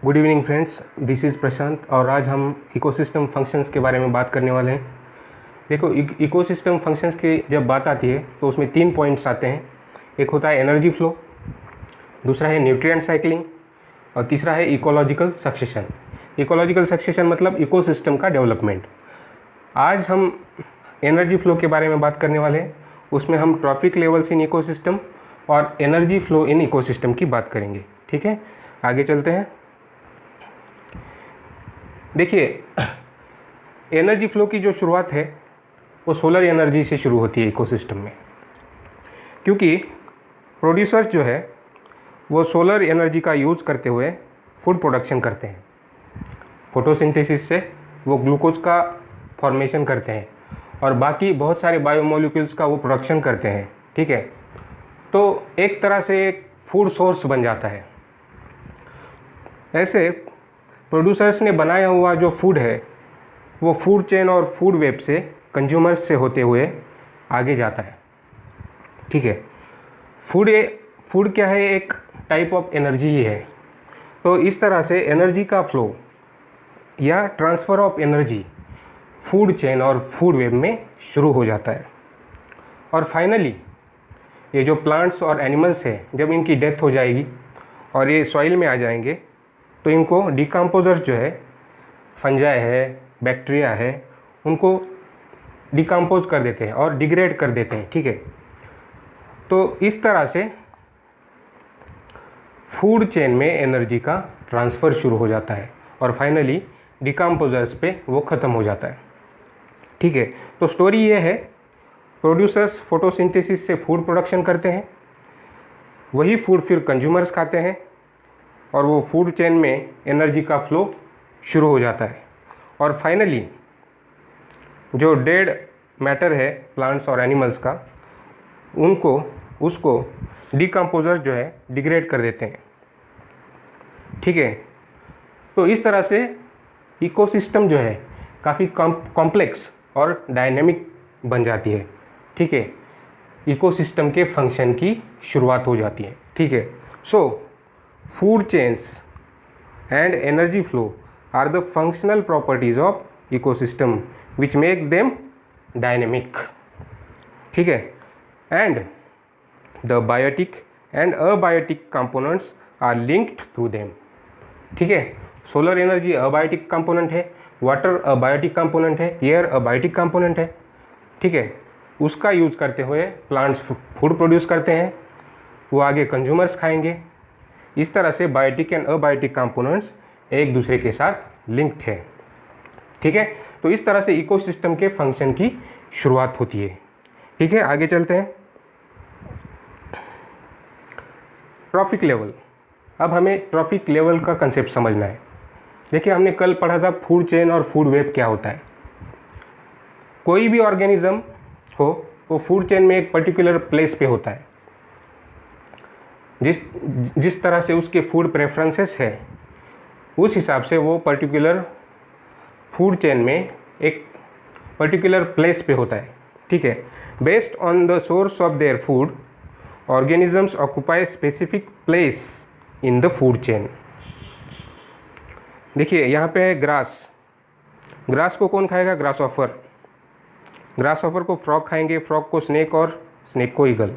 Good evening friends, this is Prashant और आज हम इकोसिस्टम फंक्शंस के बारे में बात करने वाले हैं। देखो, इकोसिस्टम फंक्शंस की जब बात आती है तो उसमें 3 पॉइंट्स आते हैं। एक होता है एनर्जी फ्लो, दूसरा है न्यूट्रिएंट साइक्लिंग और तीसरा है इकोलॉजिकल सक्सेशन। इकोलॉजिकल सक्सेशन मतलब इकोसिस्टम का डेवलपमेंट। आज हम एनर्जी फ्लो के बारे में बात करने वाले हैं। उसमें हम ट्रॉफिक लेवल्स इन इकोसिस्टम और एनर्जी फ्लो इन इकोसिस्टम की बात करेंगे। ठीक है, आगे चलते हैं। देखिए, एनर्जी फ्लो की जो शुरुआत है वो सोलर एनर्जी से शुरू होती है इकोसिस्टम में, क्योंकि प्रोड्यूसर्स जो है वो सोलर एनर्जी का यूज़ करते हुए फूड प्रोडक्शन करते हैं। फोटोसिंथेसिस से वो ग्लूकोज का फॉर्मेशन करते हैं और बाकी बहुत सारे बायोमोलिक्यूल्स का वो प्रोडक्शन करते हैं। ठीक है, तो एक तरह से एक फूड सोर्स बन जाता है। ऐसे प्रोड्यूसर्स ने बनाया हुआ जो फूड है वो फूड चेन और फूड वेब से कंज्यूमर्स से होते हुए आगे जाता है। ठीक है, फूड क्या है? एक टाइप ऑफ एनर्जी ही है। तो इस तरह से एनर्जी का फ्लो या transfer of energy food chain और फूड वेब में शुरू हो जाता है और फाइनली ये जो प्लांट्स और एनिमल्स हैं, जब इनकी डेथ हो जाएगी और ये सॉइल में आ जाएंगे तो इनको डिकम्पोजर्स जो है, फंजाई है, बैक्टीरिया है, उनको डिकम्पोज कर देते हैं और डिग्रेड कर देते हैं। ठीक है, तो इस तरह से फूड चेन में एनर्जी का ट्रांसफ़र शुरू हो जाता है और फाइनली डिकम्पोजर्स पे वो ख़त्म हो जाता है। ठीक है, तो स्टोरी ये है, प्रोड्यूसर्स फोटोसिंथेसिस से फूड प्रोडक्शन करते हैं, वही फूड फिर कंज्यूमर्स खाते हैं और वो फूड चेन में एनर्जी का फ्लो शुरू हो जाता है और फाइनली जो डेड मैटर है प्लांट्स और एनिमल्स का, उसको डिकम्पोजर्स जो है डिग्रेड कर देते हैं। ठीक है, तो इस तरह से इकोसिस्टम जो है काफ़ी कॉम्प्लेक्स और डायनेमिक बन जाती है। ठीक है, इकोसिस्टम के फंक्शन की शुरुआत हो जाती है। ठीक है, so food chains and energy flow are the functional properties of ecosystem which make them dynamic. ठीक है, and the biotic and abiotic components are linked through them. ठीक है, सोलर एनर्जी अबायोटिक कंपोनेंट है, वाटर अबायोटिक कंपोनेंट है, air abiotic component है। ठीक है, उसका यूज करते हुए प्लांट्स फूड प्रोड्यूस करते हैं, वो आगे कंज्यूमर्स खाएंगे। इस तरह से बायोटिक एंड अबायोटिक कंपोनेंट्स एक दूसरे के साथ लिंक्ड है। ठीक है, तो इस तरह से इकोसिस्टम के फंक्शन की शुरुआत होती है। ठीक है, आगे चलते हैं। Trophic level. अब हमें ट्रॉफिक लेवल का कंसेप्ट समझना है। देखिए, हमने कल पढ़ा था फूड चेन और फूड वेब क्या होता है। कोई भी ऑर्गेनिज्म हो वो फूड चेन में एक पर्टिकुलर प्लेस पे होता है। जिस तरह से उसके फूड प्रेफरेंसेस है उस हिसाब से वो पर्टिकुलर फूड चेन में एक पर्टिकुलर प्लेस पे होता है। ठीक है, based on the source of their food organisms occupy specific place in the food chain. देखिए, यहाँ पे है ग्रास। ग्रास को कौन खाएगा? Grass offer. ग्रास ऑफर को फ्रॉग खाएंगे, फ्रॉग को स्नेक और स्नेक को ईगल।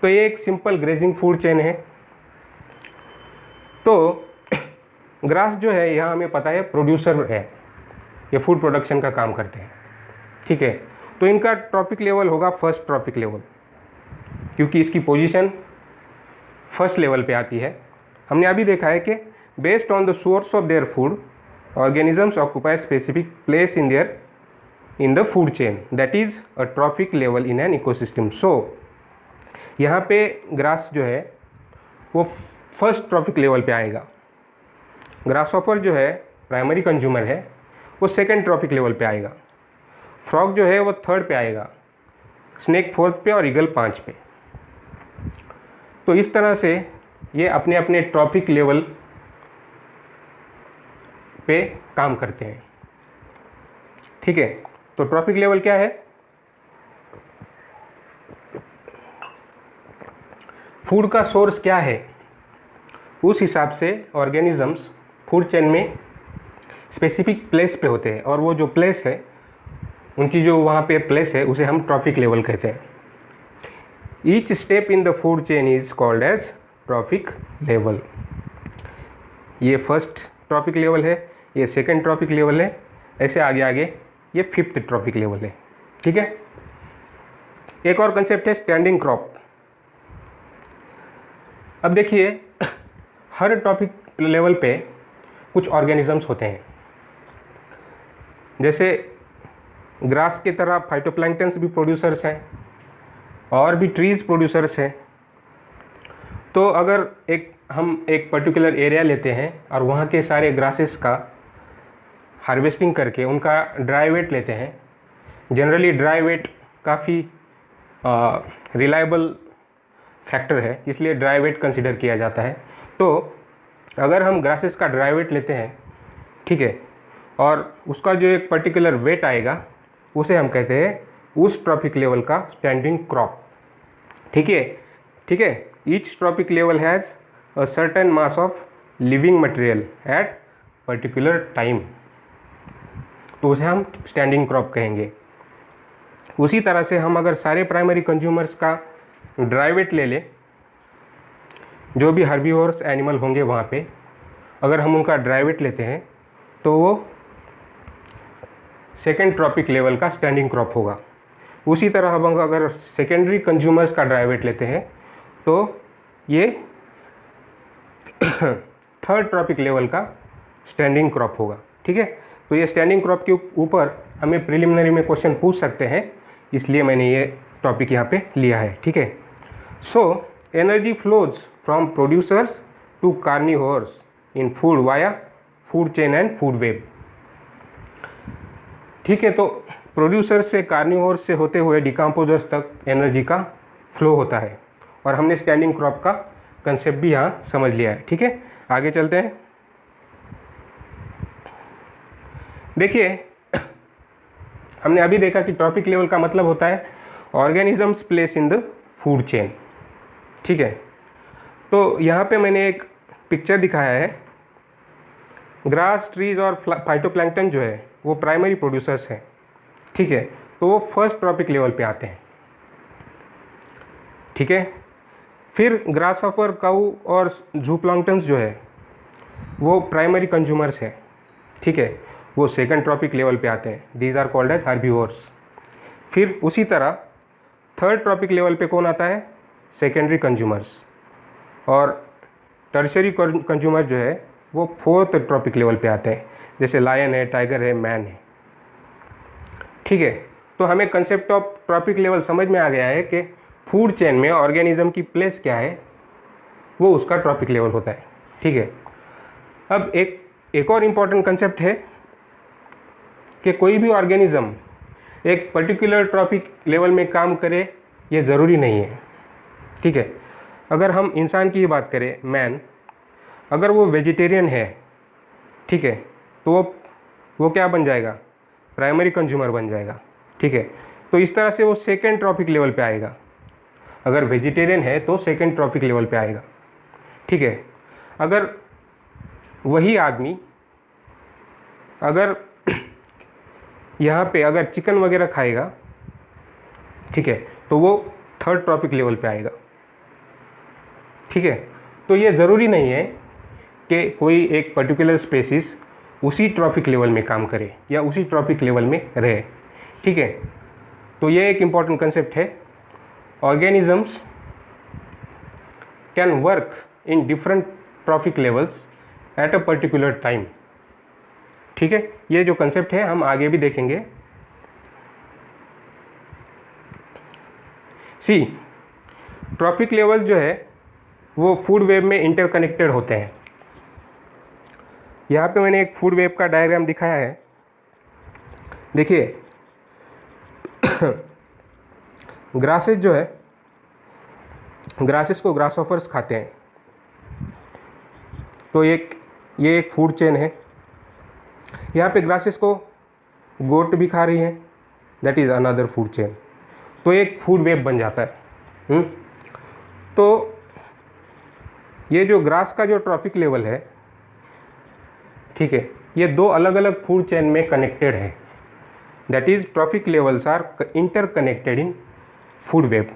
तो ये एक सिंपल ग्रेजिंग फूड चेन है। तो ग्रास जो है यहाँ हमें पता है प्रोड्यूसर है, ये फूड प्रोडक्शन का काम करते हैं। ठीक है, तो इनका ट्रॉफिक लेवल होगा फर्स्ट ट्रॉफिक लेवल, क्योंकि इसकी पोजीशन फर्स्ट लेवल पे आती है। हमने अभी देखा है कि based on the source of their food organisms occupy specific place in the food chain, that is a trophic level in an ecosystem. So यहाँ पे ग्रास जो है वो फर्स्ट ट्रॉफिक लेवल पे आएगा। ग्रास हॉपर जो है प्राइमरी कंज्यूमर है, वो सेकंड ट्रॉफिक लेवल पे आएगा। फ्रॉग जो है वो थर्ड पे आएगा, स्नेक फोर्थ पे और ईगल 5 पे। तो इस तरह से ये अपने अपने ट्रॉफिक लेवल पे काम करते हैं। ठीक है, तो ट्रॉफिक लेवल क्या है? फूड का सोर्स क्या है, उस हिसाब से ऑर्गेनिजम्स फूड चेन में स्पेसिफिक प्लेस पे होते हैं, और वो जो प्लेस है, उनकी जो वहाँ पे प्लेस है, उसे हम ट्रॉफिक लेवल कहते हैं। Each step in the food chain is called as trophic level. ये फर्स्ट ट्रॉफिक लेवल है, ये सेकंड ट्रॉफिक लेवल है, ऐसे आगे आगे ये फिफ्थ ट्रॉफिक लेवल है। ठीक है। एक और कंसेप्ट है स्टैंडिंग क्रॉप। अब देखिए, हर ट्रॉफिक लेवल पे कुछ ऑर्गेनिजम्स होते हैं। जैसे ग्रास की तरह फाइटोप्लैंक्टन्स भी प्रोड्यूसर्स हैं, और भी ट्रीज प्रोड्यूसर्स हैं। तो अगर हम एक पर्टिकुलर एरिया लेते हैं और वहाँ के सारे ग्रासेस का हार्वेस्टिंग करके उनका ड्राई वेट लेते हैं। जनरली ड्राई वेट काफ़ी रिलायबल फैक्टर है, इसलिए ड्राई वेट कंसिडर किया जाता है। तो अगर हम ग्रासेस का ड्राई वेट लेते हैं, ठीक है, और उसका जो एक पर्टिकुलर वेट आएगा, उसे हम कहते हैं उस ट्रॉपिक लेवल का स्टैंडिंग क्रॉप। ठीक है, ठीक है। Each trophic level has a certain mass of living material at particular time, तो उसे हम स्टैंडिंग क्रॉप कहेंगे। उसी तरह से हम अगर सारे प्राइमरी कंज्यूमर्स का ड्राई वेट ले लें, जो भी हर्बीवोरस एनिमल होंगे वहाँ पे, अगर हम उनका ड्राई वेट लेते हैं, तो वो सेकेंड ट्रॉपिक लेवल का स्टैंडिंग क्रॉप होगा। उसी तरह हम अगर सेकेंडरी कंज्यूमर्स का ड्राई वेट लेते हैं, तो ये थर्ड ट्रॉपिक लेवल का स्टैंडिंग क्रॉप होगा। ठीक है। तो ये स्टैंडिंग क्रॉप के ऊपर हमें प्रिलिमिनरी में क्वेश्चन पूछ सकते हैं, इसलिए मैंने ये टॉपिक यहाँ पे लिया है। ठीक है। So energy flows from producers to carnivores in food via food chain and food web. ठीक है। तो प्रोड्यूसर से, कार्निवोर्स से होते हुए डिकम्पोजर्स तक एनर्जी का फ्लो होता है, और हमने स्टैंडिंग क्रॉप का कंसेप्ट भी यहाँ समझ लिया है। ठीक है, आगे चलते हैं। देखिए, हमने अभी देखा कि ट्रॉपिक लेवल का मतलब होता है organisms place in the food chain. ठीक है। तो यहाँ पे मैंने एक पिक्चर दिखाया है। ग्रास, ट्रीज और फाइटोप्लैंक्टन जो है वो प्राइमरी प्रोड्यूसर्स हैं। ठीक है। तो वो फर्स्ट ट्रॉपिक लेवल पे आते हैं। ठीक है। फिर ग्रासहॉपर, काऊ और जूप्लैंक्टन्स जो है वो प्राइमरी कंज्यूमर्स हैं। ठीक है, वो सेकंड ट्रॉपिक लेवल पे आते हैं। These are called as herbivores. फिर उसी तरह थर्ड ट्रॉपिक लेवल पे कौन आता है? Secondary consumers. और टर्शरी कंज्यूमर जो है वो फोर्थ ट्रॉपिक लेवल पे आते हैं, जैसे लायन है, टाइगर है, मैन है। ठीक है। तो हमें कंसेप्ट ऑफ ट्रॉपिक लेवल समझ में आ गया है कि फूड चेन में ऑर्गेनिज्म की प्लेस क्या है, वो उसका ट्रॉपिक लेवल होता है। ठीक है। अब एक और इम्पॉर्टेंट कंसेप्ट है कि कोई भी ऑर्गेनिज्म एक पर्टिकुलर ट्रॉपिक लेवल में काम करे, ये ज़रूरी नहीं है। ठीक है। अगर हम इंसान की ही बात करें, मैन, अगर वो वेजिटेरियन है, ठीक है, तो वो क्या बन जाएगा? प्राइमरी कंज्यूमर बन जाएगा। ठीक है। तो इस तरह से वो सेकेंड ट्रॉपिक लेवल पे आएगा। अगर वेजिटेरियन है तो सेकेंड ट्रॉपिक लेवल पे आएगा। ठीक है। अगर वही आदमी अगर यहाँ पे अगर चिकन वगैरह खाएगा, ठीक है, तो वो थर्ड ट्रॉपिक लेवल पे आएगा। ठीक है। तो ये ज़रूरी नहीं है कि कोई एक पर्टिकुलर स्पेसीज उसी ट्रॉपिक लेवल में काम करे या उसी ट्रॉपिक लेवल में रहे। ठीक है। तो ये एक इम्पॉर्टेंट कंसेप्ट है। Organisms can work in different trophic levels at a particular time. ठीक है। ये जो कंसेप्ट है हम आगे भी देखेंगे। सी, ट्रॉपिक लेवल जो है वो फूड वेब में इंटरकनेक्टेड होते हैं। यहाँ पे मैंने एक फूड वेब का डायग्राम दिखाया है। देखिए, ग्रासेस जो है, ग्रासेस को ग्रासहॉपर्स खाते हैं, तो ये एक फूड चेन है। यहाँ पे ग्रासेस को गोट भी खा रही है, that is another food chain. तो एक फूड वेब बन जाता है। तो ये जो ग्रास का जो ट्रॉपिक लेवल है, ठीक है, ये दो अलग अलग फूड चेन में कनेक्टेड है, that is trophic levels are interconnected in food web.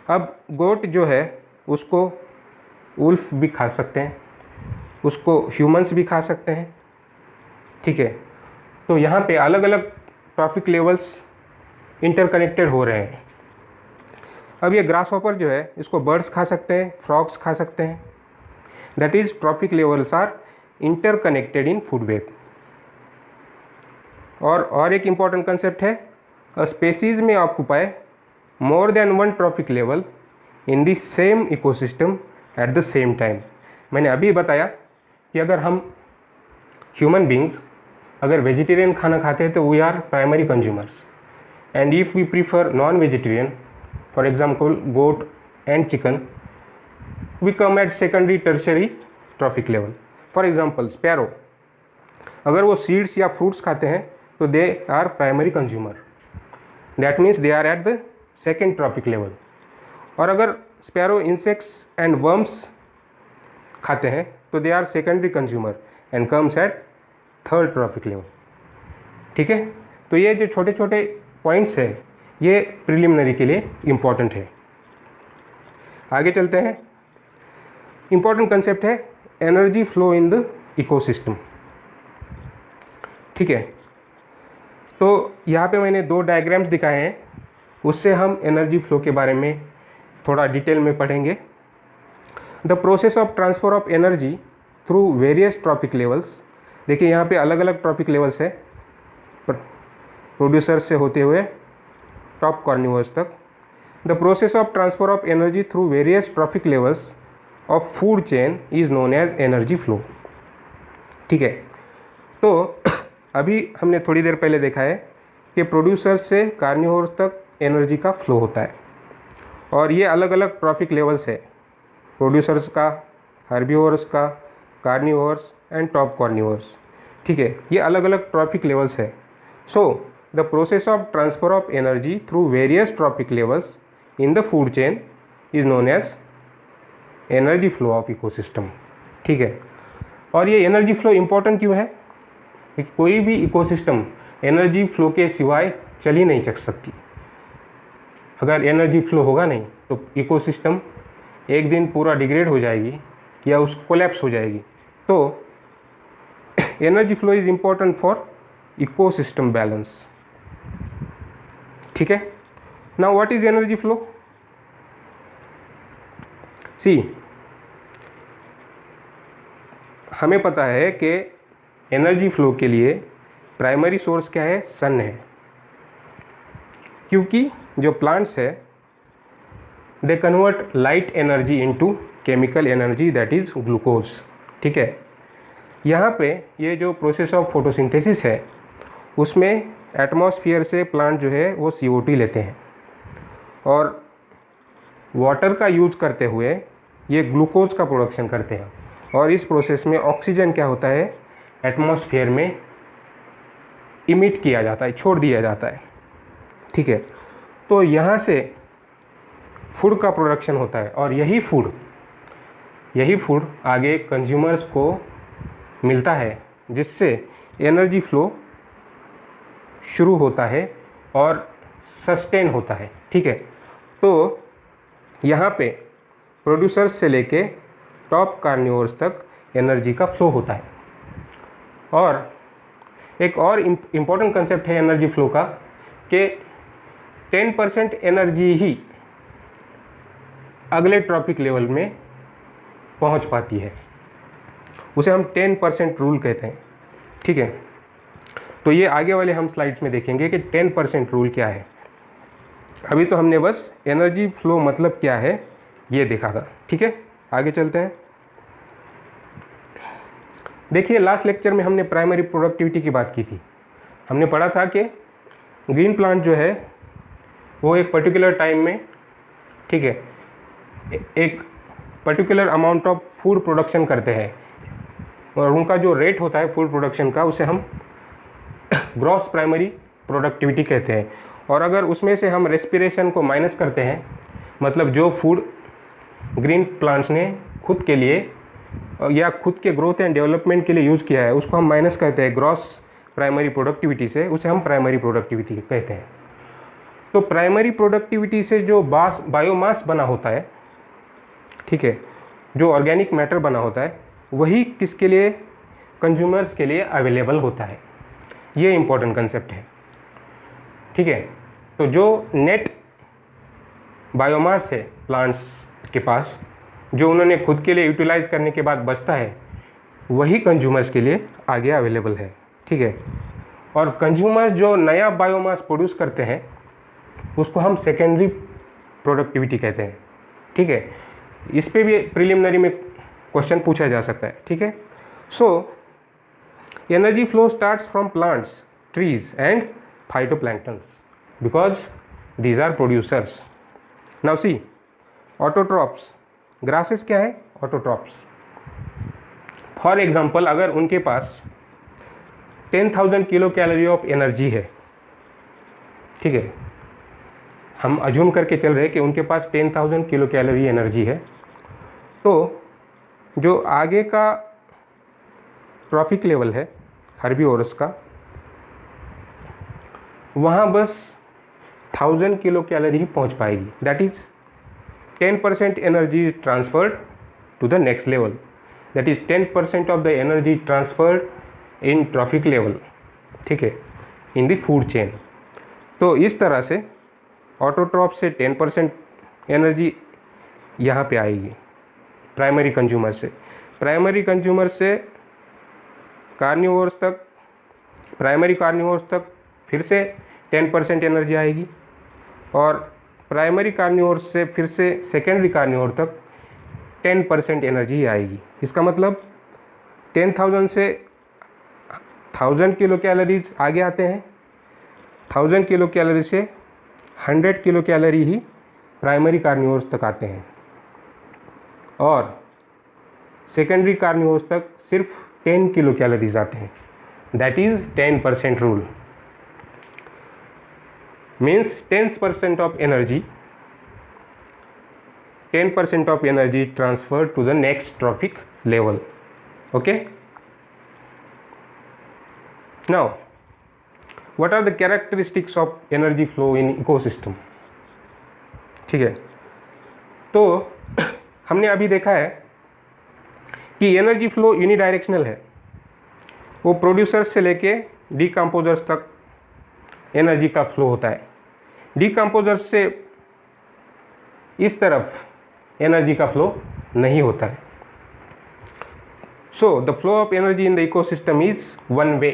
अब गोट जो है उसको वुल्फ भी खा सकते हैं, उसको ह्यूमंस भी खा सकते हैं, ठीक है। तो यहाँ पे अलग अलग ट्रॉफिक लेवल्स इंटरकनेक्टेड हो रहे हैं। अब ये ग्रास हॉपर जो है इसको बर्ड्स खा सकते हैं, फ्रॉग्स खा सकते हैं, that is trophic levels are interconnected in food web. और एक इम्पॉर्टेंट कंसेप्ट है, अ स्पेसीज में occupy more than one trophic level in the same ecosystem at the same time. मैंने अभी बताया कि अगर हम ह्यूमन बींग्स अगर वेजिटेरियन खाना खाते हैं तो we are primary consumers, and if we prefer non vegetarian, for example goat and chicken, we come at secondary tertiary trophic level. For example sparrow, अगर वो सीड्स या फ्रूट्स खाते हैं तो they are primary consumer, that means they are at the second trophic level. और अगर sparrow insects and worms खाते हैं तो they are secondary consumer and comes at third trophic level, ठीक है। तो ये जो छोटे छोटे पॉइंट्स है ये प्रिलिमिनरी के लिए इम्पॉर्टेंट है। आगे चलते हैं। इम्पॉर्टेंट कंसेप्ट है energy flow in the ecosystem, ठीक है। तो यहाँ पे मैंने दो डायग्राम्स दिखाए हैं, उससे हम एनर्जी फ्लो के बारे में थोड़ा डिटेल में पढ़ेंगे। The process of transfer of energy through various trophic levels, देखिए यहाँ पे अलग अलग ट्रॉफिक लेवल्स है, प्रोड्यूसर से होते हुए टॉप कार्निवर्स तक। The process of transfer of energy through various trophic levels of food chain is known as energy flow, ठीक है। तो अभी हमने थोड़ी देर पहले देखा है कि प्रोड्यूसर्स से कार्निवोर्स तक एनर्जी का फ्लो होता है, और ये अलग अलग ट्रॉफिक लेवल्स है, प्रोड्यूसर्स का, हर्बीवोर्स का, कार्निवोर्स एंड टॉप कार्निवोर्स, ठीक है। ये अलग अलग ट्रॉफिक लेवल्स है। So the process of transfer of energy through various trophic levels in the food chain is known as energy flow of ecosystem, ठीक है। और ये एनर्जी फ्लो इम्पोर्टेंट क्यों है? कोई भी इकोसिस्टम एनर्जी फ्लो के सिवाय चल ही नहीं सकती। अगर एनर्जी फ्लो होगा नहीं तो इकोसिस्टम एक दिन पूरा डिग्रेड हो जाएगी या उस कोलैप्स हो जाएगी। तो energy flow is important for ecosystem balance, ठीक है। Now what is energy flow? See, हमें पता है कि एनर्जी फ्लो के लिए प्राइमरी सोर्स क्या है? सन है, क्योंकि जो प्लांट्स है they convert light energy into chemical energy that is glucose, ठीक है। यहाँ पे ये जो प्रोसेस ऑफ फोटोसिंथेसिस है उसमें एटमॉस्फेयर से प्लांट जो है वो CO2 लेते हैं, और वाटर का यूज करते हुए ये ग्लूकोज का प्रोडक्शन करते हैं, और इस प्रोसेस में ऑक्सीजन क्या होता है? एटमॉस्फेयर में इमिट किया जाता है, छोड़ दिया जाता है, ठीक है। तो यहाँ से फूड का प्रोडक्शन होता है, और यही फूड आगे कंज्यूमर्स को मिलता है, जिससे एनर्जी फ्लो शुरू होता है और सस्टेन होता है, ठीक है। तो यहाँ पे प्रोड्यूसर्स से लेके टॉप कार्निवोर्स तक एनर्जी का फ्लो होता है। और एक और इम्पॉर्टेंट कंसेप्ट है एनर्जी फ्लो का कि 10% एनर्जी ही अगले ट्रॉपिक लेवल में पहुंच पाती है, उसे हम 10% रूल कहते हैं, ठीक है। तो ये आगे वाले हम स्लाइड्स में देखेंगे कि 10% रूल क्या है। अभी तो हमने बस एनर्जी फ्लो मतलब क्या है ये देखा था, ठीक है। आगे चलते हैं। देखिए, लास्ट लेक्चर में हमने प्राइमरी प्रोडक्टिविटी की बात की थी। हमने पढ़ा था कि ग्रीन प्लांट जो है वो एक पर्टिकुलर टाइम में, ठीक है, एक particular amount of food production करते हैं, और उनका जो रेट होता है फूड प्रोडक्शन का उसे हम ग्रॉस प्राइमरी प्रोडक्टिविटी कहते हैं। और अगर उसमें से हम रेस्पिरेशन को माइनस करते हैं, मतलब जो फूड ग्रीन प्लांट्स ने खुद के लिए या खुद के ग्रोथ एंड डेवलपमेंट के लिए यूज़ किया है, उसको हम माइनस कहते हैं ग्रॉस प्राइमरी प्रोडक्टिविटी से, उसे हम प्राइमरी प्रोडक्टिविटी कहते हैं। तो प्राइमरी प्रोडक्टिविटी से जो बायोमास बना होता है, ठीक है, जो ऑर्गेनिक मैटर बना होता है, वही किसके लिए, कंज्यूमर्स के लिए अवेलेबल होता है। ये इम्पोर्टेंट कंसेप्ट है, ठीक है। तो जो नेट बायोमास है प्लांट्स के पास, जो उन्होंने खुद के लिए यूटिलाइज करने के बाद बचता है, वही कंज्यूमर्स के लिए आगे अवेलेबल है, ठीक है। और कंज्यूमर जो नया बायोमास प्रोड्यूस करते हैं उसको हम सेकेंडरी प्रोडक्टिविटी कहते हैं, ठीक है। इस पे भी प्रिलिमिनरी में क्वेश्चन पूछा जा सकता है, ठीक है। So energy flow starts from plants, trees and phytoplanktons because these are producers. Now see autotrophs, grasses क्या है, ऑटोट्रॉप्स। फॉर एग्जाम्पल, अगर उनके पास 10,000 किलो कैलोरी ऑफ एनर्जी है, ठीक है, हम अज्यूम करके चल रहे हैं कि उनके पास 10,000 किलो कैलोरी एनर्जी है, तो जो आगे का ट्रॉफिक लेवल है हर्बीवोरस का, वहाँ बस 1000 किलो कैलोरी ही पहुँच पाएगी। That is 10% energy is transferred to the next level, that is 10% of the energy transferred in trophic level, ठीक है, इन द फूड चेन। तो इस तरह से ऑटोट्रॉप से 10% एनर्जी यहाँ पे आएगी प्राइमरी कंज्यूमर से, प्राइमरी कंज्यूमर से कार्निवोर्स तक, प्राइमरी कार्निवोर्स तक फिर से 10% एनर्जी आएगी, और प्राइमरी कार्निवोर्स से फिर से सेकेंडरी कार्निवोर तक 10% एनर्जी आएगी। इसका मतलब 10,000 से 1000 किलो कैलोरीज आगे आते हैं, 1000 किलो कैलोरी से 100 किलो कैलोरी ही प्राइमरी कार्निवोर्स तक आते हैं, और सेकेंडरी कार्निवोर्स तक सिर्फ 10 किलो कैलोरीज आते हैं। That is 10% rule, means 10% of energy, 10% of energy transferred to the next trophic level. Okay, now what are the characteristics of energy flow in ecosystem? ठीक है, तो हमने अभी देखा है कि एनर्जी फ्लो यूनिडायरेक्शनल है, वो प्रोड्यूसर्स से लेके डिकम्पोजर्स तक एनर्जी का फ्लो होता है। डिकम्पोजर्स से इस तरफ एनर्जी का फ्लो नहीं होता है। So the flow of energy in the ecosystem is one way.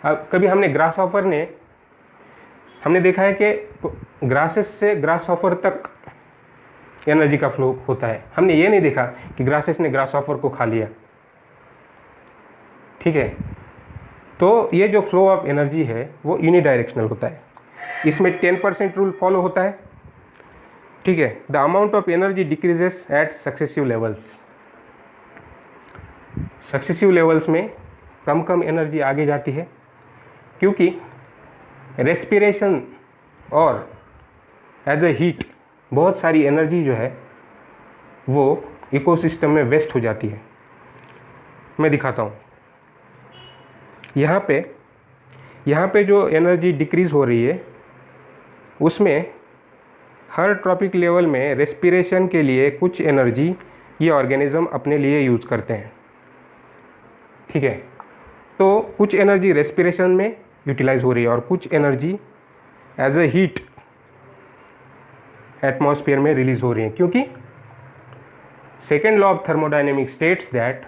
अब कभी हमने हमने देखा है कि ग्रासेस से ग्रासहॉपर तक एनर्जी का फ्लो होता है, हमने ये नहीं देखा कि ग्रासेस ने ग्रासहॉपर को खा लिया, ठीक है। तो ये जो फ्लो ऑफ एनर्जी है वो यूनिडायरेक्शनल होता है, इसमें 10% रूल फॉलो होता है, ठीक है। The amount of energy decreases at successive levels, successive levels में कम कम एनर्जी आगे जाती है, क्योंकि रेस्पिरेशन और एज ए हीट बहुत सारी एनर्जी जो है वो इकोसिस्टम में वेस्ट हो जाती है। मैं दिखाता हूँ, यहाँ पे जो एनर्जी डिक्रीज़ हो रही है उसमें हर ट्रॉपिक लेवल में रेस्पिरेशन के लिए कुछ एनर्जी ये ऑर्गेनिज्म अपने लिए यूज़ करते हैं, ठीक है। तो कुछ एनर्जी रेस्पिरेशन में यूटिलाइज हो रही है और कुछ energy as a heat atmosphere में रिलीज हो रही है, क्योंकि second law of thermodynamic states that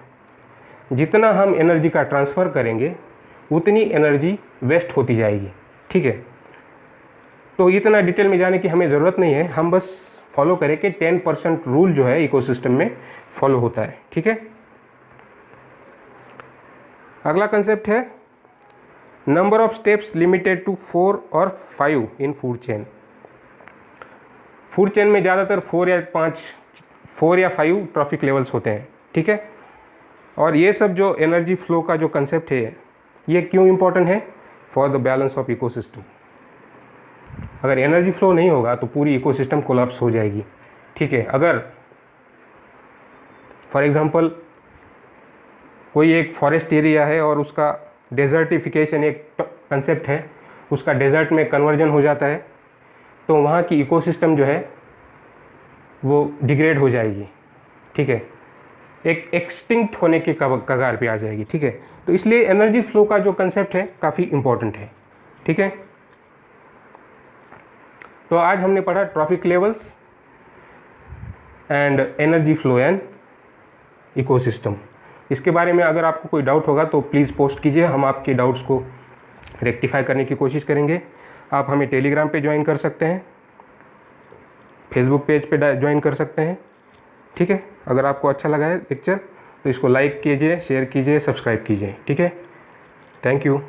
जितना हम एनर्जी का ट्रांसफ़र करेंगे उतनी एनर्जी वेस्ट होती जाएगी, ठीक है। तो इतना डिटेल में जाने की हमें ज़रूरत नहीं है, हम बस फॉलो करें कि 10% रूल जो है इकोसिस्टम में फॉलो होता है, ठीक है। अगला कंसेप्ट है number of steps limited to 4 और 5 in food chain. Food chain में ज़्यादातर 4 या 5 ट्रॉफिक लेवल्स होते हैं, ठीक है। और ये सब जो एनर्जी फ्लो का जो कंसेप्ट है ये क्यों इम्पोर्टेंट है? For the balance of ecosystem. अगर एनर्जी फ्लो नहीं होगा तो पूरी इकोसिस्टम कोलैप्स हो जाएगी, ठीक है। अगर फॉर एग्ज़ाम्पल कोई एक फॉरेस्ट एरिया है और उसका डेजर्टिफिकेशन एक कंसेप्ट है, उसका डेजर्ट में कन्वर्जन हो जाता है, तो वहाँ की इकोसिस्टम जो है वो डिग्रेड हो जाएगी, ठीक है, एक एक्सटिंक्ट होने के कगार पे आ जाएगी, ठीक है। तो इसलिए एनर्जी फ्लो का जो कंसेप्ट है काफ़ी इम्पोर्टेंट है, ठीक है। तो आज हमने पढ़ा trophic levels and energy flow and ecosystem. इसके बारे में अगर आपको कोई डाउट होगा तो प्लीज़ पोस्ट कीजिए, हम आपके डाउट्स को रेक्टिफाई करने की कोशिश करेंगे। आप हमें टेलीग्राम पे ज्वाइन कर सकते हैं, फेसबुक पेज पे ज्वाइन कर सकते हैं, ठीक है। अगर आपको अच्छा लगा है लेक्चर तो इसको लाइक कीजिए, शेयर कीजिए, सब्सक्राइब कीजिए, ठीक है। Thank you.